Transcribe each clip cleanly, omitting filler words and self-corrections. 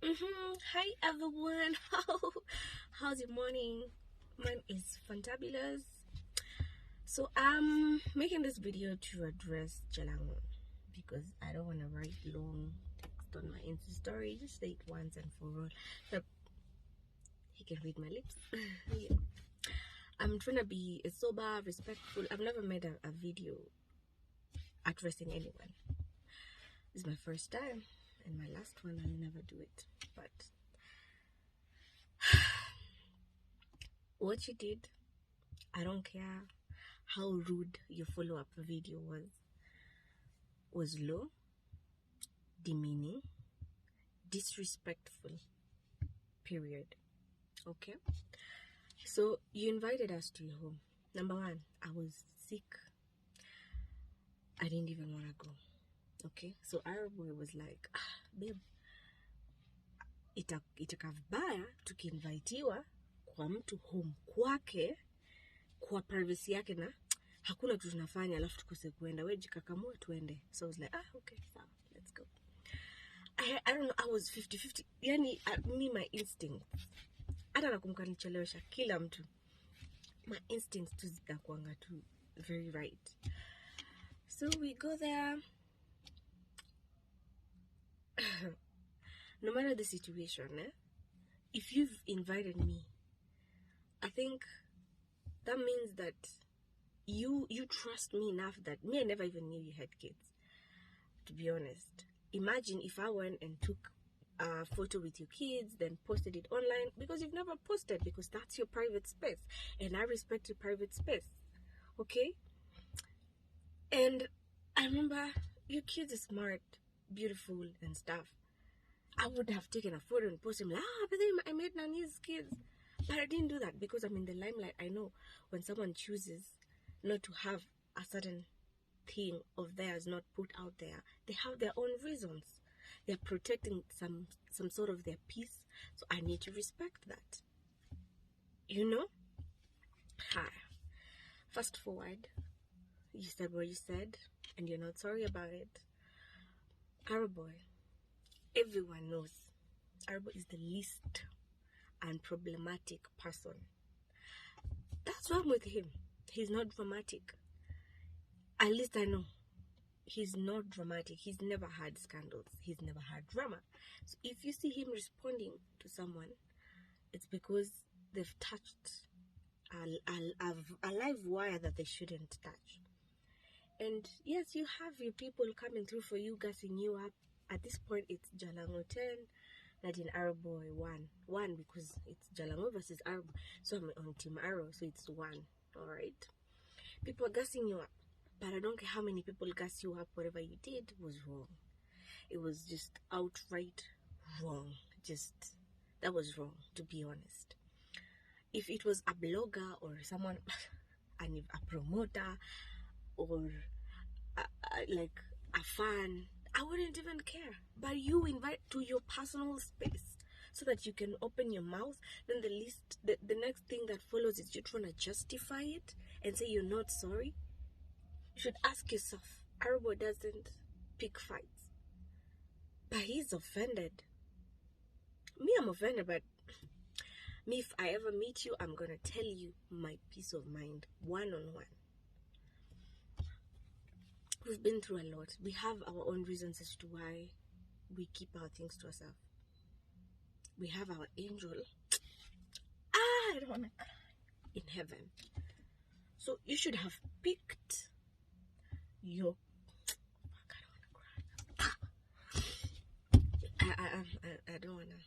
Hi everyone. How's your morning? Mine is fantabulous. So I'm making this video to address jalango because I don't want to write long text on my Insta story. Just say it once and for all. So he can read my lips. Yeah. I'm trying to be sober, respectful. I've never made a video addressing anyone. This is my first time, and my last one. I'll never do it. But what you did, I don't care how rude your follow-up video was low, demeaning, disrespectful, period. Okay, so you invited us to your home. Number one, I was sick. I didn't even want to go. Okay, so our boy was like, babe, itaka vibaya tukiinvitiwa kwa mtu home kwake, kwa privacy yake, na hakuna kitu tunafanya alafu tukose kuenda, wewe jikakamua tuende. So I was like, okay, fine, let's go. I don't know, I was 50-50. Yani me, my instincts, hata nakumbuka nichelewesha kila mtu, my instincts tu zitakuanga tu very right. So we go there. No matter the situation, if you've invited me, I think that means that you trust me enough that me, I never even knew you had kids, to be honest. Imagine if I went and took a photo with your kids, then posted it online, because you've never posted, because that's your private space, and I respect your private space, okay? And I remember your kids are smart, beautiful, and stuff. I would have taken a photo and posted them, but then I made Nani's kids. But I didn't do that because I'm in the limelight. I know when someone chooses not to have a certain thing of theirs not put out there, they have their own reasons. They're protecting some sort of their peace. So I need to respect that. You know? Hi. Fast forward. You said what you said, and you're not sorry about it. Our boy, everyone knows Arabo is the least unproblematic person. That's wrong with him. He's not dramatic. At least I know. He's not dramatic. He's never had scandals. He's never had drama. So if you see him responding to someone, it's because they've touched a live wire that they shouldn't touch. And yes, you have your people coming through for you, gassing you up. At this point, it's Jalango 10, Nadia and Arrow 1 because it's Jalango versus Arrow. So I'm on Team Arrow, so it's 1. Alright? People are gassing you up. But I don't care how many people gas you up, whatever you did was wrong. It was just outright wrong. That was wrong, to be honest. If it was a blogger or someone, a promoter, or like a fan, I wouldn't even care. But you invite to your personal space so that you can open your mouth, then the next thing that follows is you're trying to justify it and say you're not sorry. You should ask yourself, Arabo doesn't pick fights, but he's offended. Me, I'm offended, but me, if I ever meet you, I'm gonna tell you my peace of mind, one-on-one. We've been through a lot. We have our own reasons as to why we keep our things to ourselves. We have our angel. I don't wanna cry. In heaven. So you should have picked your... I don't wanna...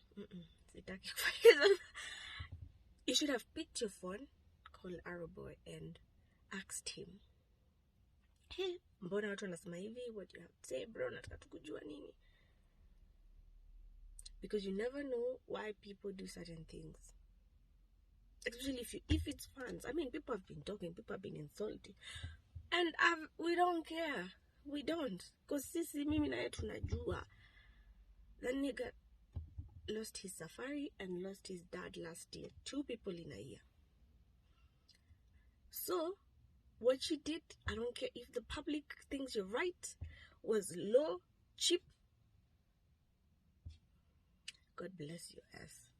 You should have picked your phone, called Arrowboy, and asked him, hey, mbona watu wanasema hivi? What do you have to say, bro? Nataka tukujua nini? Because you never know why people do certain things. Especially if it's fans. I mean, people have been talking, people have been insulting. And we don't care. We don't. Because sisi mimi na yetu tunajua. That nigga lost his safari and lost his dad last year. 2 people in a year. So, what she did, I don't care if the public thinks you're right, was low, cheap. God bless your ass.